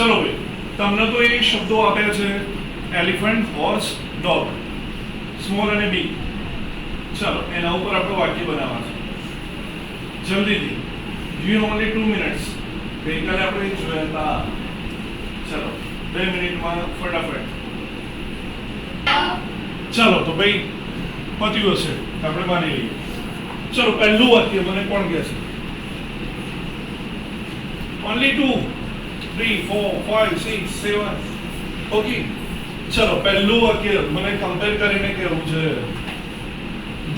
ચલો ભાઈ, તમને તો એ શબ્દો આપ્યા છે એલિફન્ટ, હોર્સ, ડોગ, સ્મોલ અને બિગ. ચલો એના ઉપર આપણે વાક્ય બનાવવા છે જલ્દીથી. You only 2 minutes. ગઈકાલે આપણે જોયા હતા. ચલો 2 મિનિટમાં ફટાફટ. ચલો તો ભાઈ પત્યું હશે આપણે માની લઈએ. ચલો પહેલું વાક્ય મને કોણ કહે છે? ઓનલી 2, 3, 4, 5, 6, 7. ઓકે, ચલો પહેલું વાક્ય મને કમ્પેર કરીને કહેવું છે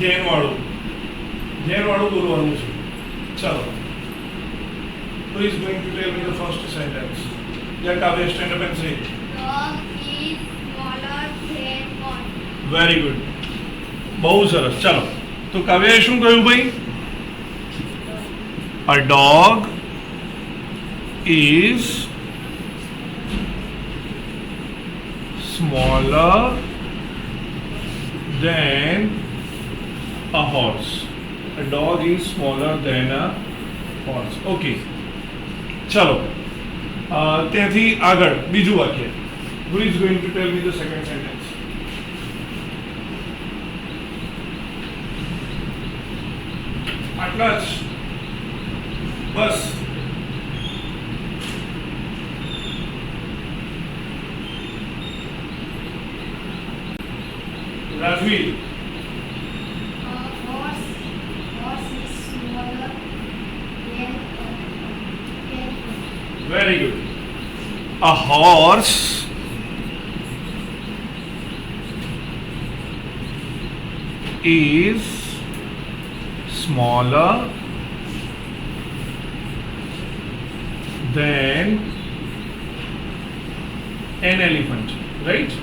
ગેન વાળું બોલવાનું છે. ચલો, who is going to tell me the first sentence? Yeah, Kavya, stand up and say. Dog is smaller than horse. Very good. બહુ સરસ. ચલો તો કાવ્યાએ શું કહ્યું ભાઈ? A dog is smaller than a horse. A dog is smaller than a horse. Okay. ચલો ત્યાંથી આગળ બીજું વાક્ય. Who is going to tell me the second sentence? આટલા જ બસ. Rajveer. Horse is smaller than Very good. A horse is smaller than an elephant, right?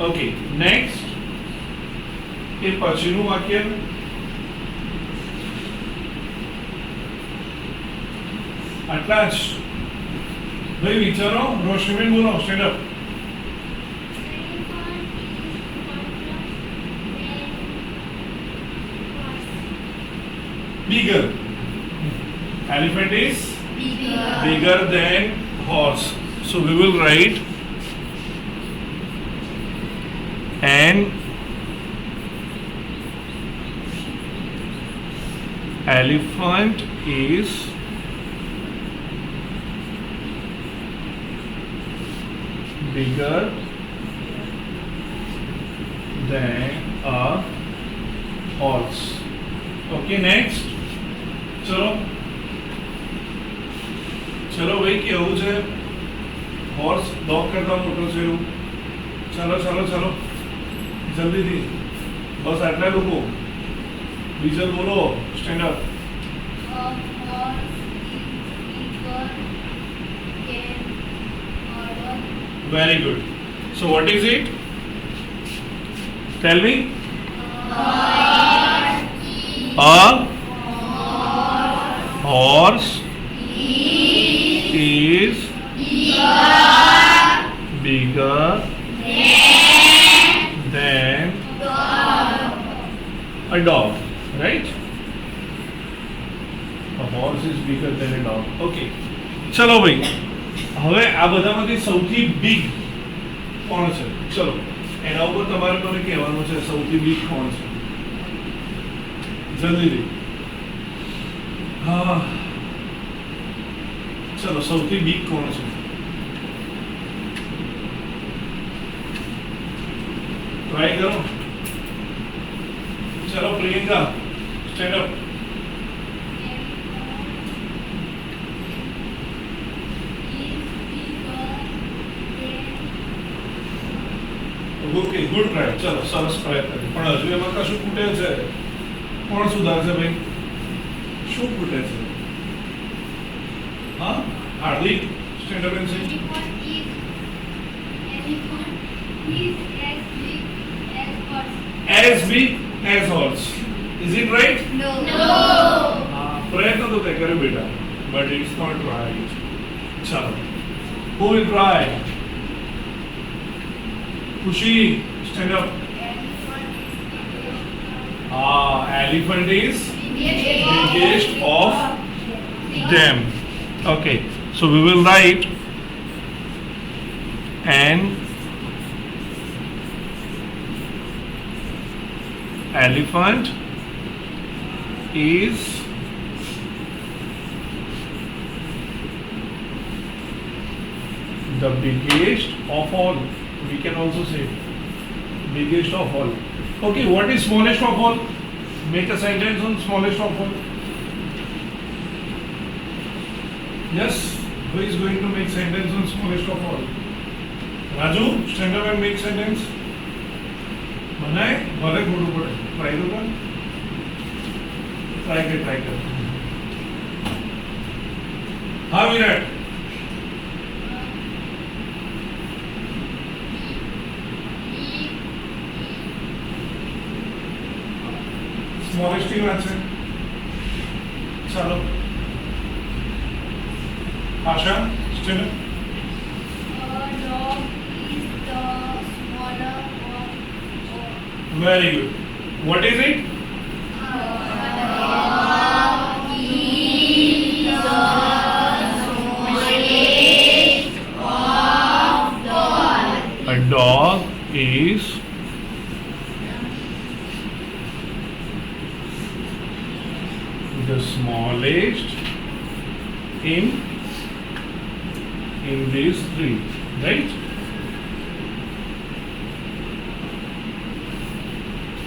Okay, next. એ પછીનું વાક્ય આટલા જ ભાઈ વિચારો. રોશનીબેન બોલો, stand up. Bigger. Elephant is bigger than horse. So we will write an elephant is bigger than a horse. Okay, next. ચલો ભાઈ, કેવું છે? હોર્સ ડોગ કરતા મોટો છે એવું. ચલો જલ્દીથી. બસ આટલા લોકો. બીજા બોલો, stand up. A horse is bigger than a dog. Very good. So what is it? Tell me. A horse is bigger than a dog, right? A horse is bigger than a dog. Okay. ચલો ભાઈ, હવે આ બધામાંથી સૌથી big કોણ છે? ચલો એના ઉપર તમારે મને કહેવાનું છે સૌથી બિગ કોણ છે. જલ્દીથી. હા, ચલો સૌથી બિગ કોણ છે? ટ્રાય કરો. ચલો Priyanka, stand up. Okay, good try. ચલો સરસ પ્રયત્ન કર્યો. પણ હજુ એમાં કશું ખૂટે છે. કોણ સુધારશે ભાઈ? શું ખૂટે છે? હા, Hardik, stand up and say. Elephant is As big as horse. Is it right? No. પ્રયત્ન તો તે કર્યો બેટા, but it's not right. ચાલો, who will try? Khushi, stand up. Elephant is biggest of them. Okay, so we will write an elephant is the biggest of all. We can also say biggest of all. Okay, what is smallest of all? Make a sentence on smallest of all. Yes, who is going to make sentence on smallest of all? Raju, stand up and make sentence. बनाए भले खोटू पड़े try तो कर try कर हाँ Virat smallest team আছে चलो Asha stand up Very good. What is it? A dog is the smallest in these three, right?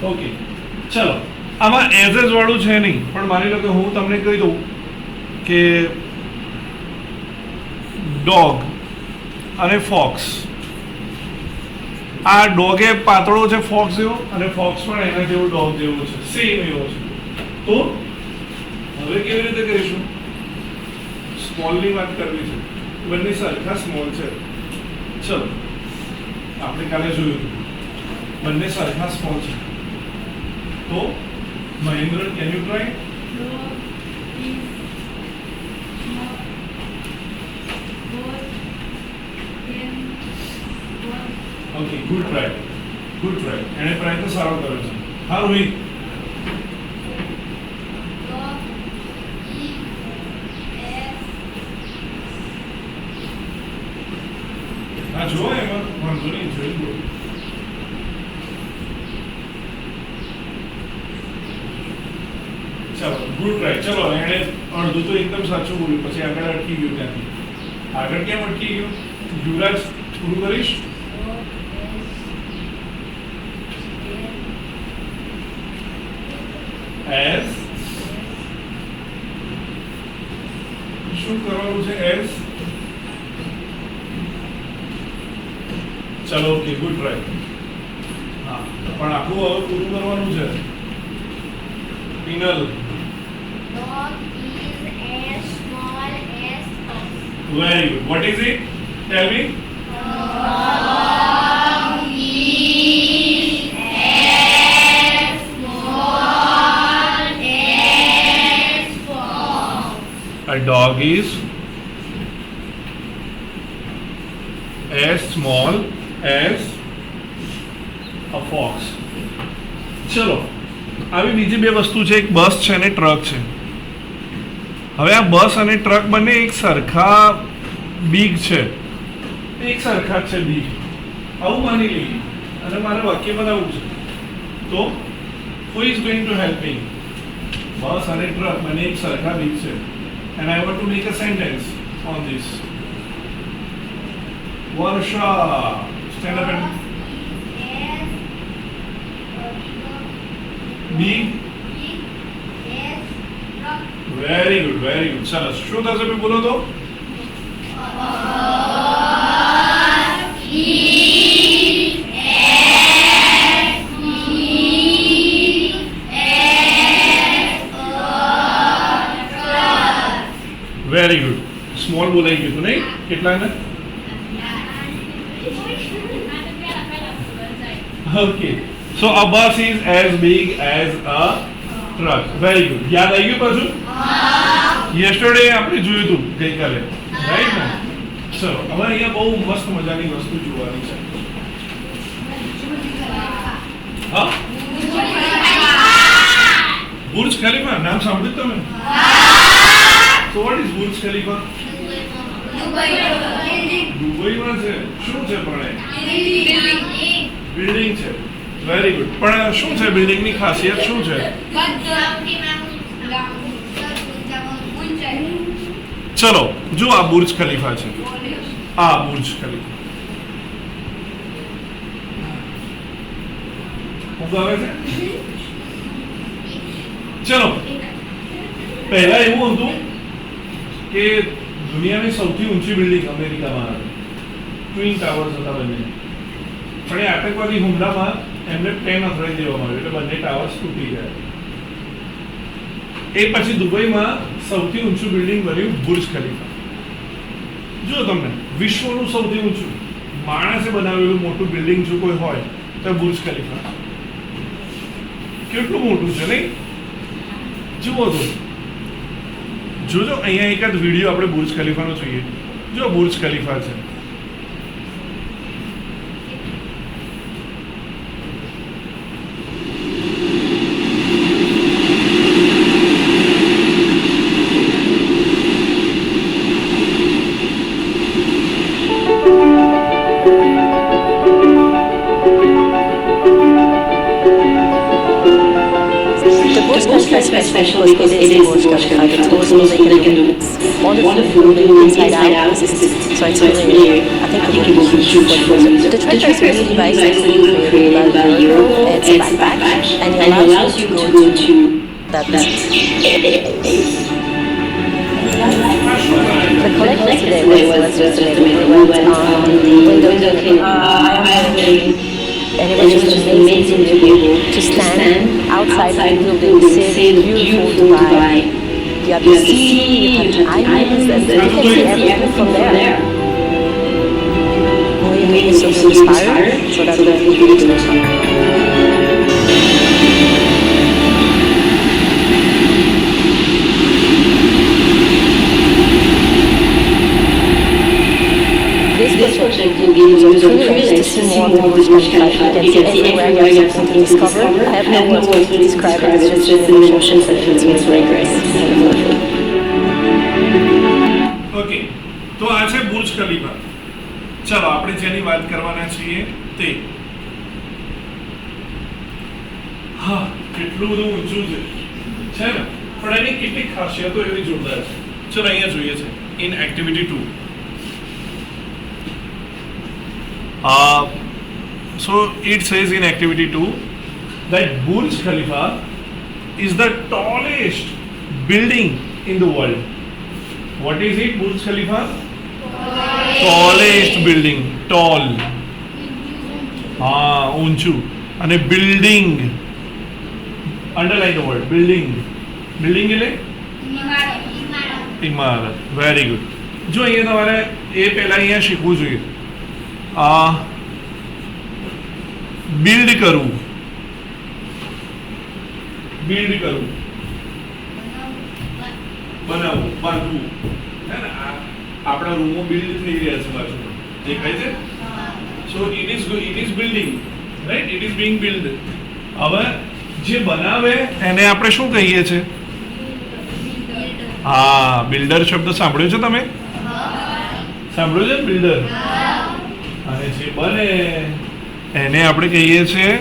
Okay ચલો આમાં એઝ એઝ વાળું છે નહીં પણ માની લો કે હું તમને કહી દઉં કે ડોગ અને ફોક્સ આ ડોગ એ પાતળો છે ફોક્સ જેવો અને ફોક્સ પણ એના જેવો ડોગ જેવો છે સેમ એવો છે તો હવે કેવી રીતે કરીશું સ્મોલની વાત કરવી છે બંને સરખા સ્મોલ છે ચલો આપણે કાલે જોયું હતું બંને સરખા સ્મોલ છે तो Mahendra can you try okay good try एने प्रयत्न सारो कर्यो छे हाँ रोहित हाँ जो एमां वांधो नहीं जोई लो चलो गुड ट्राई चलो एने अर्धुं तो एकदम साचुं बोल्युं पछी આગળ અટકી ગયું ત્યાંથી આગળ કેમ અટકી ગયું યુવરાજ પૂરું કરીશ એઝ શું કરવાનું છે એઝ ચલો ઓકે ગુડ ટ્રાય હા પણ આખું હવે પૂરું કરવાનું છે Pinal. Dog is as small as us. Very good. What is it? Tell me. Dog is as small as fox. A dog is as small as a fox. ચલો આવી બીજી બે વસ્તુ છે એક બસ છે અને ટ્રક છે હવે આ બસ અને ટ્રક બંને એક સરખા બિગ છે એક સરખા છે બિગ આવું માની લઈએ અને મારે વાક્ય બનાવવું છે તો who is going to help me બસ અને ટ્રક બંને એક સરખા બિગ છે and I want to make a sentence on this Varsha stand up and big very good चलो શું થશે ભાઈ બોલો તો વેરી ગુડ સ્મોલ બોલાઈ ગયું નહીં કેટલાને okay So a bus is as big as a truck. Very good. યાદ આવી ગયું પાછું? Yesterday આપણે જોયું હતું ગઈકાલે. રાઈટ ને? ચલો હવે અહીંયા બહુ મસ્ત મજાની વસ્તુ જોવાની છે. હા? બુર્જ ખલીફા નામ સાંભળ્યું તમે? So what is Burj Khalifa? દુબઈમાં છે. શું છે પણ એ? બિલ્ડિંગ છે. Very good. પણ શું છે બિલ્ડિંગની ખાસિયત શું છે? ચલો જો આ બુર્જ ખલીફા છે. આ બુર્જ ખલીફા ઉગાવે છે. ચલો પહેલા એવું હતું કે દુનિયાની સૌથી ઊંચી બિલ્ડિંગ અમેરિકામાં હતી. ટ્વિન ટાવર્સ હતા બંને. પણ એ આતંકવાદી હુમલામાં એમને પ્લેન અથડાઈ દેવામાં આવ્યું એટલે બંને ટાવર્સ તૂટી ગયા. એ પછી દુબઈમાં સૌથી ઊંચું બિલ્ડિંગ બન્યું બુર્જ ખલીફા. જો તમને વિશ્વનું સૌથી ઊંચું માણસે બનાવેલું મોટું બિલ્ડિંગ જો કોઈ હોય તો બુર્જ ખલીફા. કેટલું મોટું છે નહીં? જુઓ તો જોજો અહીંયા એકાદ વિડીયો આપણે બુર્જ ખલીફાનો જોઈએ. જો બુર્જ ખલીફા છે. Special because it is Burj Khalifa. It's also like a wonderful building inside out. So it's really, I think it will be huge for you. The treasure is really basically created by Euro. It's a backpack and it allows you to go to that. The collection today was just amazing. We went on the window cleaning. And it was just amazing to be able to stand outside the building, see the beautiful Dubai. You have the sea, you have the islands, and you can see everything from there. We made it so inspired, so that's what we really do. This project will give you the privilege to see more of Burj Khalifa. You can see everywhere you have something to discover. I have no words to describe it. It's just the emotions that it makes very great. Okay તો આ છે Burj Khalifa. ચલો આપણે જેની વાત કરવાના છીએ તે હા કેટલું બધું ઊંચું છે ને પણ એની કેટલી ખાસિયતો એવી જોરદાર છે. ચલો અહીંયા જોઈએ છે in activity 2. So it says in activity 2 that Burj Khalifa is the tallest building in the world. What is it? Burj Khalifa? Tallest building. Tall. ઊંચું અને building. Underline the word building. Building એટલે ઇમારત. Very good. જો અહીંયા તમારે એ પહેલા અહીંયા શીખવું જોઈએ. બિલ્ડ કરવું બનાવવું બાંધવું હે ને આપણા રૂમો બિલ્ડ થઈ રહ્યા છે બાજુ દેખાય છે. So it is building right. It is being build. હવે જે બનાવે એને આપણે શું કહીએ છીએ? હા બિલ્ડર શબ્દ સાંભળ્યો છે તમે? સાંભળ્યો છે બિલ્ડર? અને જે બને એને આપણે કહીએ છીએ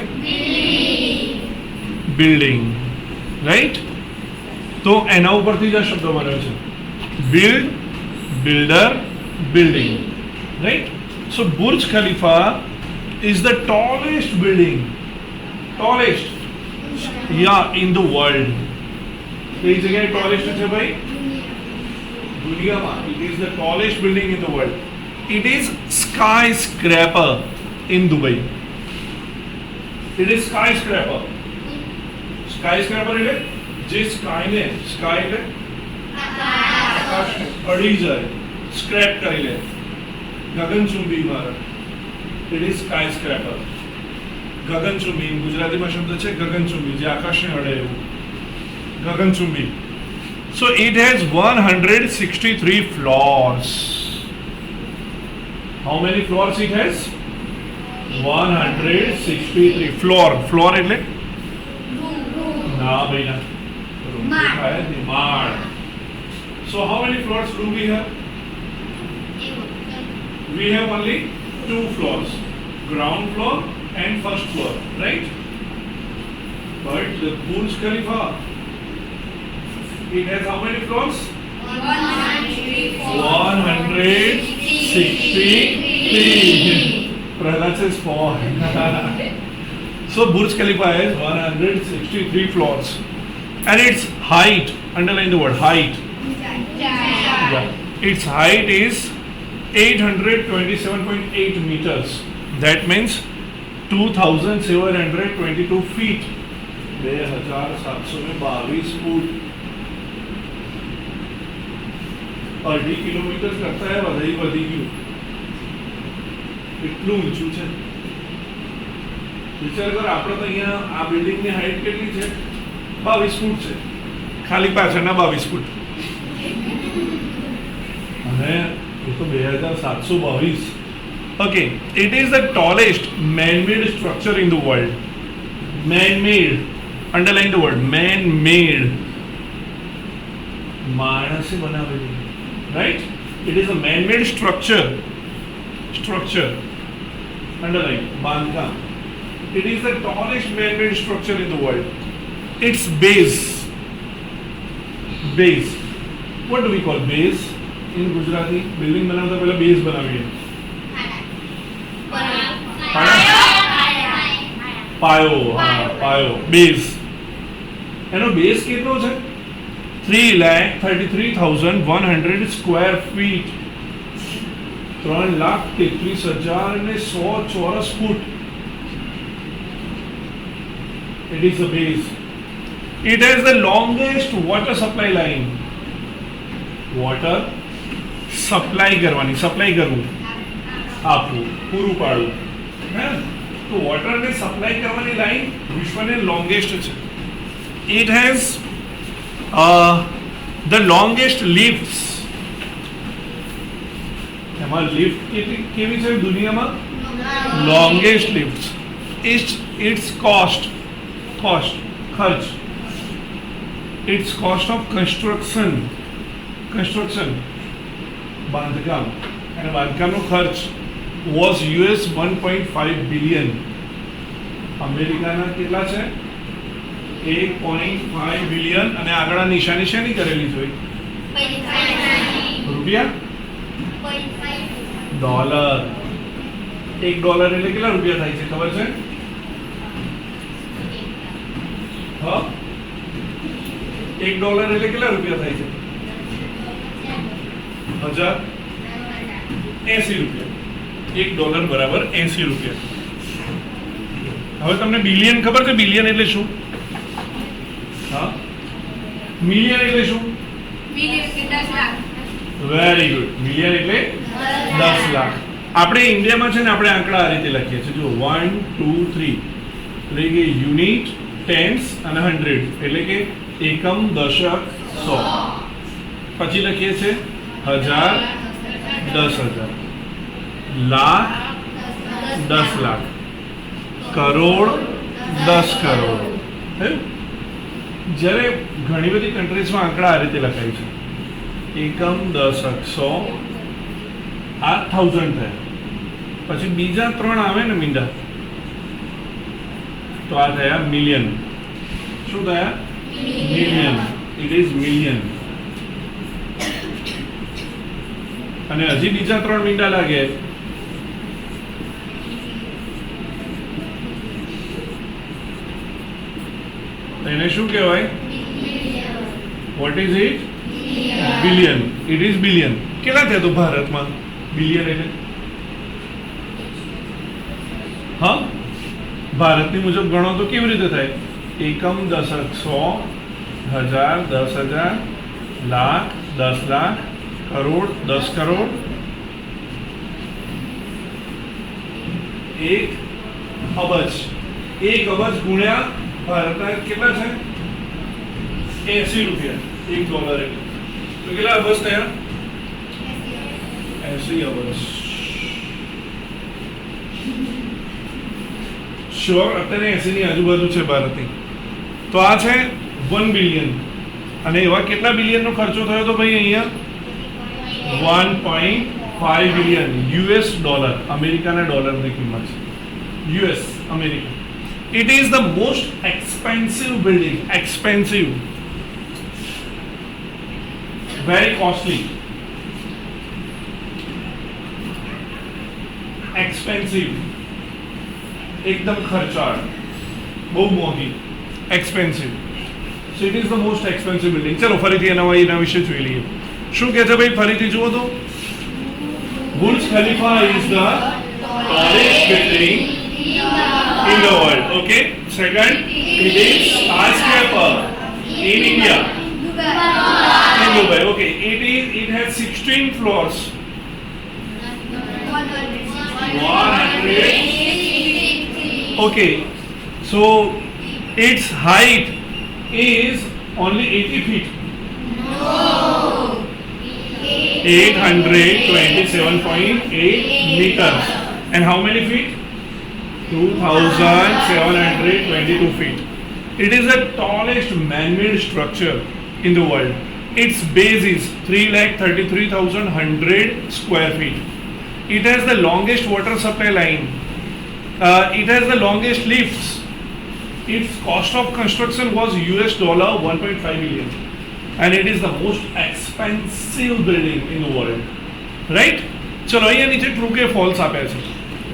બિલ્ડિંગ રાઈટ. તો એના ઉપરથી જ આ શબ્દ બન્યો છે build, builder, building right. So Burj Khalifa is the tallest building in the world. કઈ જગ્યાએ ટોલેસ્ટ છે ભાઈ? દુનિયામાં. It is the tallest building in the world. It is skyscraper in Dubai. It is skyscraper. Skyscraper એટલે જે sky એટલે આકાશને અડી જાય, સ્ક્રેપ કરી લે, ગગનચુંબી ઇમારત. It is skyscraper. ગગનચુંબી ગુજરાતીમાં શબ્દ છે ગગનચુંબી, જે આકાશને અડે એવું ગગનચુંબી. So it has 163 floors. How many floors it has? 163 floor એટલે ના ભાઈ ના રૂમ માળ. થાય માળ. So how many floors do we have? We have only 2 floors, ground floor and first floor, right? But the Burj Khalifa, it has how many floors? 163. Prahlad says 4. So Burj Khalifa has 163 floors, and its height, underline the word height. Its height is 827.8 meters. That means 2,722 feet. 2,722 ફૂટ. અઢી kilometre કરતા વધી ગયું. એટલું ઊંચું છે. વિચાર કર, આપણે તો અહીંયા આ બિલ્ડિંગની હાઈટ કેટલી છે? 22 ફૂટ છે. ખાલી પાછળના 22 ફૂટ. અને એ તો 2,722. Okay, it is the tallest man-made structure in the world. Man-made. Underline the word man-made. માણસે બનાવેલી. Right? It is a man-made structure. Underline. બાંધકામ. It is the tallest man-made structure in the world. Its base. What do we call base in Gujarati? Building બનાવતા પહેલા base બનાવીએ. પાયો. Base. એનો base કેટલો છે? 3,33,100 સ્ક્વેર ફીટ. 3,33,100 ચોરસ ફૂટ. It is the base. It has the longest water supply line. Water supply કરવાની, supply કરવું, આપવું, પૂરું પાડવું. હે? તો વોટરને સપ્લાય કરવાની લાઈન વિશ્વની લોંગેસ્ટ છે. It has the longest lifts. એમાં લિફ્ટ કેવી છે દુનિયામાં? Longest lifts. Its cost ખર્ચ. Its cost of construction બાંધકામ, અને બાંધકામનો ખર્ચ was US 1.5 billion. અમેરિકાના કેટલા છે? 1.5 બિલિયન. અને આગળ નિશાની શેની કરેલી છે? રૂપિયા? ડોલર. $1 એટલે કેટલા રૂપિયા થાય છે ખબર છે? હા, $1 એટલે કેટલા રૂપિયા થાય છે? 1080 રૂપિયા. $1 બરાબર 80 રૂપિયા. હવે તમને બિલિયન ખબર છે? બિલિયન એટલે શું? હા, મિલિયન એટલે શું? Very good. મિલિયન એટલે 10 લાખ. આપણે ઇન્ડિયામાં છે ને, આપણે આંકડા આ રીતે લખીએ છીએ. જો 1, 2, 3 એટલે કે યુનિટ, ટેન્સ અને 100 એટલે કે એકમ, દશક, 100. પછી લખીએ છીએ હજાર, 10,000, લાખ, 10 લાખ, કરોડ, 10 કરોડ. જ્યારે ઘણી બધી કન્ટ્રીઝમાં આંકડા આ રીતે લખાય છે. એકમ, દશક, 100, આ 1000 થયા. પછી બીજા 3 આવે ને મીંડા, તો આ થયા મિલિયન. શું થયા? મિલિયન. It is million. અને હજી બીજા 3 મીંડા લાગે, એને શું કહેવાય? What is it? Billion. It is billion. કેટલા થયા તો ભારતમાં બિલિયન એટલે? હા, ભારતની મુજબ ગણો તો કેવી રીતે થાય? એકમ, દશક, 100, હજાર, 10,000, લાખ, 10 લાખ, કરોડ, 10 કરોડ, 1 અબજ. 1 અબજ ગુણ્યા ભારતના કેટલા છે? 80 રૂપિયા. $1 એટલે તો કેટલા અબજ થયા? 80 અબજ. શ્યોર અત્યારે 80 ની આજુબાજુ છે ભારતની. તો આ છે 1 બિલિયન. અને એવા કેટલા બિલિયનનો ખર્ચો થયો તો ભાઈ અહીંયા 1.5 બિલિયન યુએસ ડોલર, અમેરિકાના ડોલરની કિંમત છે, US America. It is the most expensive building, expensive, very costly, expensive, एकदम खर्चाળ, બહુ મોંઘી, expensive. So it is the most expensive building. ચલો ફરીથી એના વિશે જોઈ લઈએ. શું કહે છે ભાઈ, ફરીથી જુઓ તો. Burj Khalifa is the tallest building in the world. Okay. Second, it is skyscraper in India, in Dubai. Okay. It has 16 floors. 100. Okay. So its height is only 80 feet. 827.8 meters. And how many feet? 2,722 feet. It is the tallest man-made structure in the world. Its base is 3,33,100 square feet. It has the longest water supply line. It has the longest lifts. Its cost of construction was US dollar 1.5 billion. And it is the most expensive building in the world. Right? ચલો અહીંયા નીચે true કે false આપ્યા છે.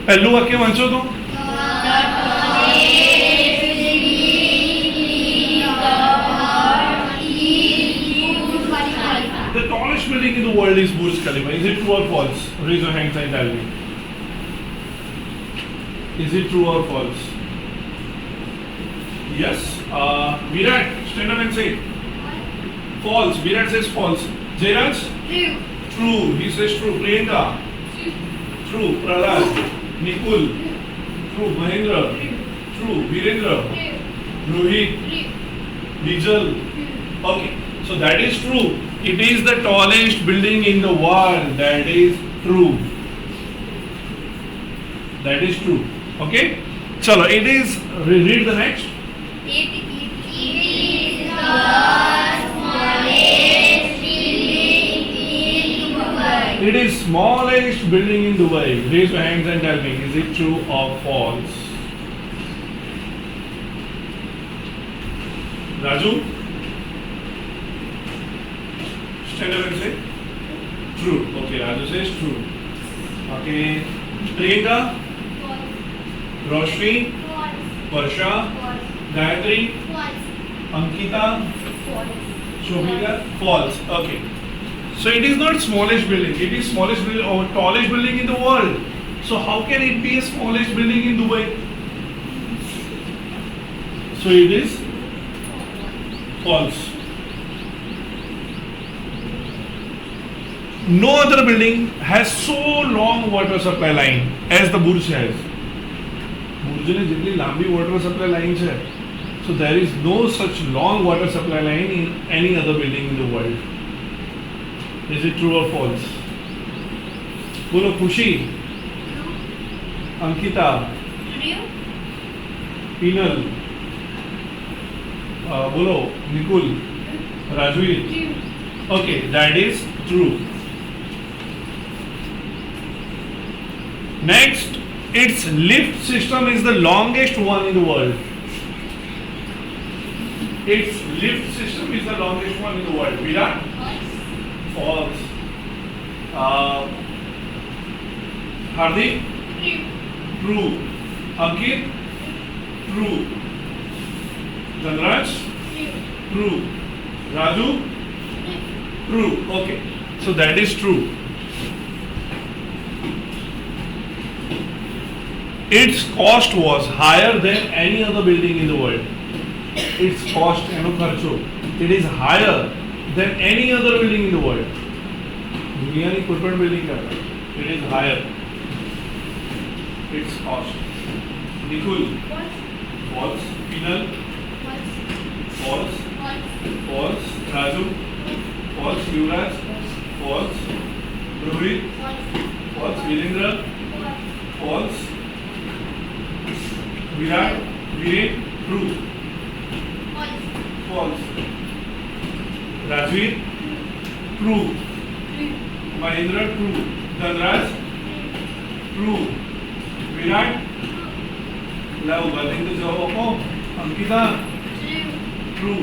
પહેલું વાક્ય વાંચો તો. The tallest building in the world is Burj Khalifa. Is it true or false? Raise your hands and tell me. Is it true or false? Yes. Virat, stand up and say false. Virat says false. Jairaj? True. True. He says true. Priyanka? True. Prahlad? Nikul? True. Mahendra? True. Virendra? Rohit? Bijal? Okay. So that is true. It is the tallest building in the world. That is true. That is true. Okay. Chalo. It is. Read the next. It is the smallest building in Dubai. It is smallest building in Dubai. Raise your hands and tell me, is it true or false? Raju? Stand up and say true. Okay, Raju says true. Okay. Priyanka? Roshni? Varsha? Gayatri? Ankita? Shobhika? False. Okay. So it is not smallest building. It is smallest building or tallest building in the world. So how can it be a smallest building in Dubai? So it is false. No other building has so long water supply line as the Burj has. Burj ने जितनी लंबी water supply line है, so there is no such long water supply line in any other building in the world. Is it true or false? बोलो खुशी, Ankita, penal, बोलो Nikul, Rajveer. Okay, that is true. Next, its lift system is the longest one in the world. Its lift system is the longest one in the world. Virat? False. Hardik? True. Ankit? True. Dhanraj? True. Raju? True. Okay. So that is true. Its cost was higher than any other building in the world. Its cost, it is higher than any other building in the world. दुनिया की कोई पण building का, it is higher. Its cost. Nikul, false. Pinal, false. False. Raju, false. Yuvraj, false. Rohit, false. Virendra, false. Virat, Viren, true. False. Rajveer true, Mahendra true, Dhanraj true, Virat લાવ ગાલી તો જવાબ આપો. અંકિતા ટ્રુ,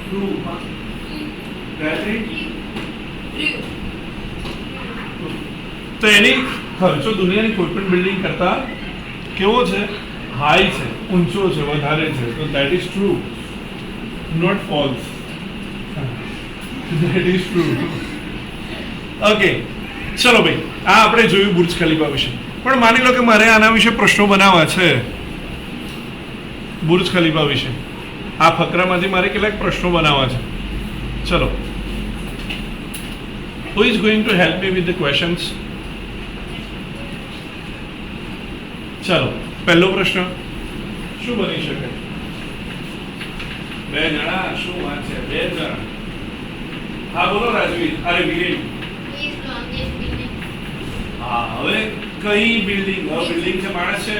ટ્રુ, ગાયત્રી તો એની ખર્ચો દુનિયાની કોઈ પણ બિલ્ડિંગ કરતા કેવો છે? હાઈ છે, ઊંચો છે, વધારે છે. તો that is true, not false. That is true. Okay, ચલો ભાઈ, આ આપણે જોયું બુર્જ ખલીફા વિશે. પણ માની લો કે મારે આના વિશે પ્રશ્નો બનાવવા છે, બુર્જ ખલીફા વિશે. આ ફકરામાંથી મારે કેટલાક પ્રશ્નો બનાવવા છે. ચલો, who is going to help me with the questions? ચલો, પહેલો પ્રશ્ન શું બની શકે? બે જણા, શું વાત છે? બે જણા. હા બોલો રાજવીર. અરે વિરેન. હા, હવે કઈ બિલ્ડિંગ? બિલ્ડિંગ છે, માણસ છે?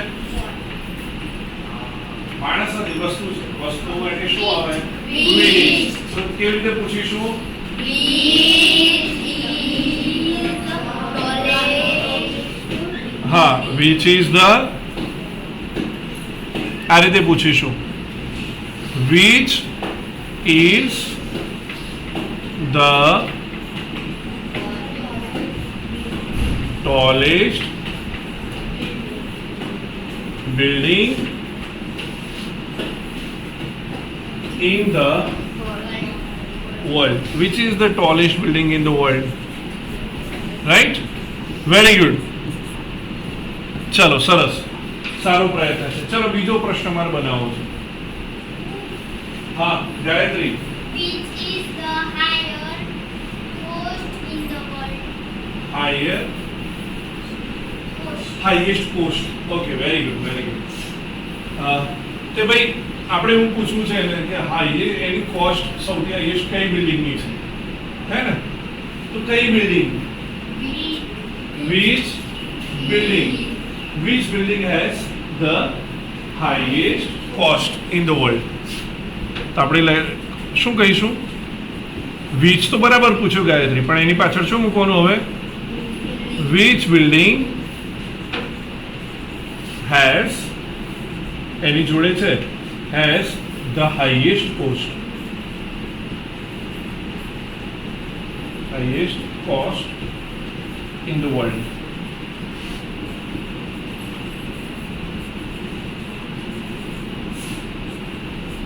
માણસ નથી, વસ્તુ છે. વસ્તુ માટે શું આવે? બિલ્ડિંગ. તો કેવી રીતે પૂછીશું? હા, which is the, આ રીતે પૂછીશું, which is the tallest building in the world? Which is the tallest building in the world? Right? Very good. ચલો, સરસ, સારો પ્રયત્ન છે. ચલો, બીજો પ્રશ્ન મારે બનાવવો છે. હા, Gayatri. Which is the higher coast in the world? Higher, Coast. highest coast. Okay, very good, very good. તે ભાઈ આપણે એવું પૂછવું છે ને કે હાઈ એની કોસ્ટ સૌથી હાઈએસ્ટ કઈ બિલ્ડિંગની છે, હે ને? તો કઈ building? Which building? Which building has the highest cost in the world? તો આપણે શું કહીશું? which તો બરાબર પૂછ્યું ગાયત્રી, પણ એની પાછળ શું મૂકવાનું હવે? which building has, એની જોડે છે, has the highest cost. Highest cost in the world.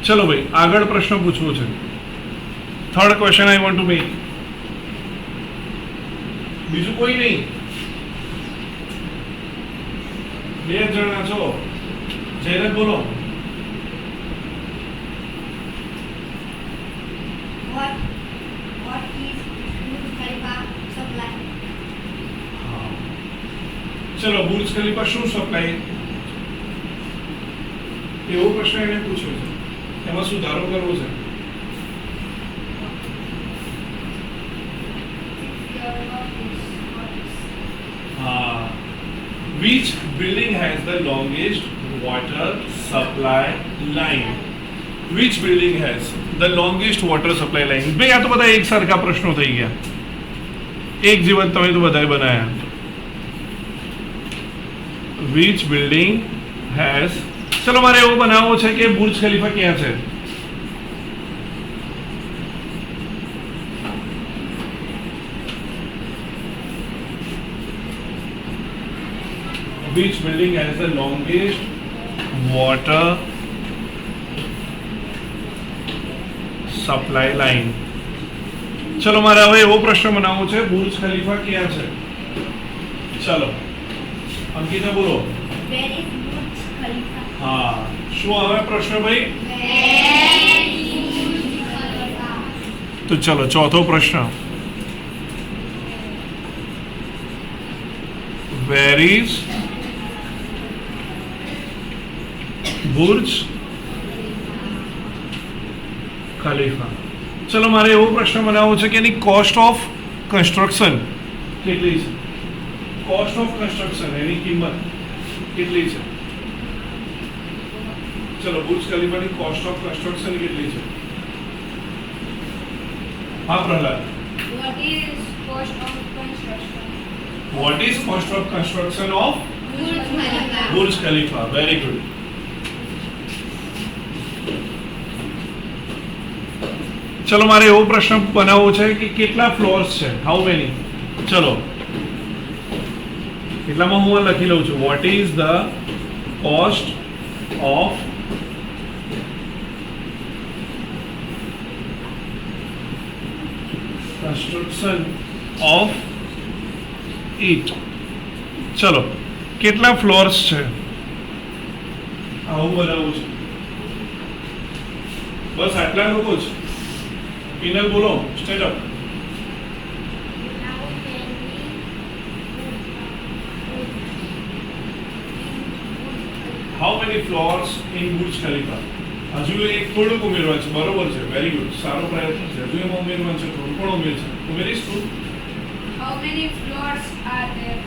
ચલો ભાઈ, આગળ પ્રશ્ન પૂછવો છે. Third question I want to make. બીજું કોઈ નહીં, બે જણા છો. જયરાજ બોલો. What is Burj Khalifa supply? ચલો, બુર્જ ખલીફા શું સપ્લાય? એવો પ્રશ્ન એને પૂછ્યો છે, એમાં સુધારો કરવો છે. હા, which building has the longest water supply line? Which building has the longest water supply line? ભાઈ, આ તો બધા એક સરખા પ્રશ્નો થઈ ગયા, એક જીવન તમે તો બધાએ બનાયા. Which building has, ચલો મારે એવો બનાવવો છે કે બુર્જ ખલીફા ક્યાં છે? Which building has the longest water supply line? ચલો મારે હવે એવો પ્રશ્ન બનાવવો છે, બુર્જ ખલીફા ક્યાં છે? ચલો, અંકિતા બોલો. Where is Burj Khalifa? હા, શું આવે પ્રશ્ન ભાઈ? Where is Burj Khalifa? તો ચલો, ચોથો પ્રશ્ન. Where is Burj Khalifa? ચલો મારે એવો પ્રશ્ન બનાવવો છે કે એની કોસ્ટ ઓફ કન્સ્ટ્રક્શન કેટલી છે? કોસ્ટ ઓફ કન્સ્ટ્રક્શન, એની કિંમત કેટલી છે? ચલો, બુર્જ ખલીફાની કોસ્ટ ઓફ કન્સ્ટ્રક્શન કેટલી છે? હા Prahlad, What is cost of construction? what is cost of construction of Burj Khalifa. Burj Khalifa? Very good. ચલો મારે એવો પ્રશ્ન બનાવવો છે કે કેટલા ફ્લોર્સ છે, હાઉ મેની? ચલો એટલામાં હું આ લખી લઉં છું, what is the cost of construction of it. ચલો કેટલા ફ્લોર્સ છે આવું બનાવવું છે? બસ આટલા લોકો જ. ઇનલ બોલો, stand up. How many ફ્લોર્સ in Burj Khalifa? હજુ એક થોડુંક ઉમેરવા છે, બરોબર છે, વેરી ગુડ, સારો પ્રયત્ન છે. હજુ એમાં ઉમેરવાનું છે, થોડું પણ ઉમેર છે, ઉમેરીશ તું. How many floors are there?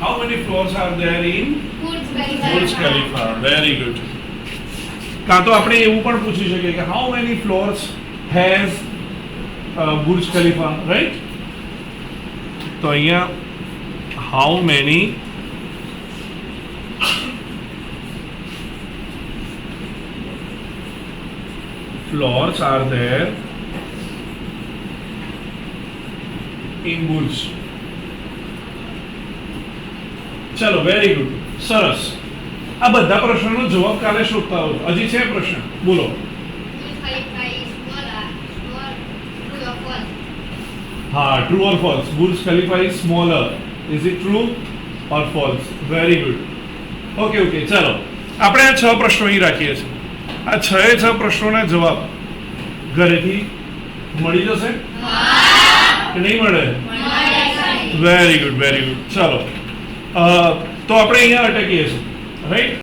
How many ફ્લોર્સ are there in Burj Khalifa. Burj Khalifa? Very good. કાં તો આપણે એવું પણ પૂછી શકીએ કે how many ફ્લોર્સ has Burj Khalifa, right? તો અહીંયા how many floors are there in Burj? ચલો વેરી ગુડ, સરસ. આ બધા પ્રશ્નોનો જવાબ કાલે શોધતા રહો. હજી છે પ્રશ્ન, બોલો. Burj Khalifa is smaller. True or false? હા, true or false? Burj Khalifa is smaller. Is it true or false? Very good. Okay okay, ચાલો આપણે આ 6 પ્રશ્નો અહીં રાખીએ છીએ. આ 6 પ્રશ્નોના જવાબ ઘરેથી મળી જશે કે નહીં મળે? Very good, very good. ચાલો તો આપણે અહીંયા અટકીએ છીએ, રાઈટ?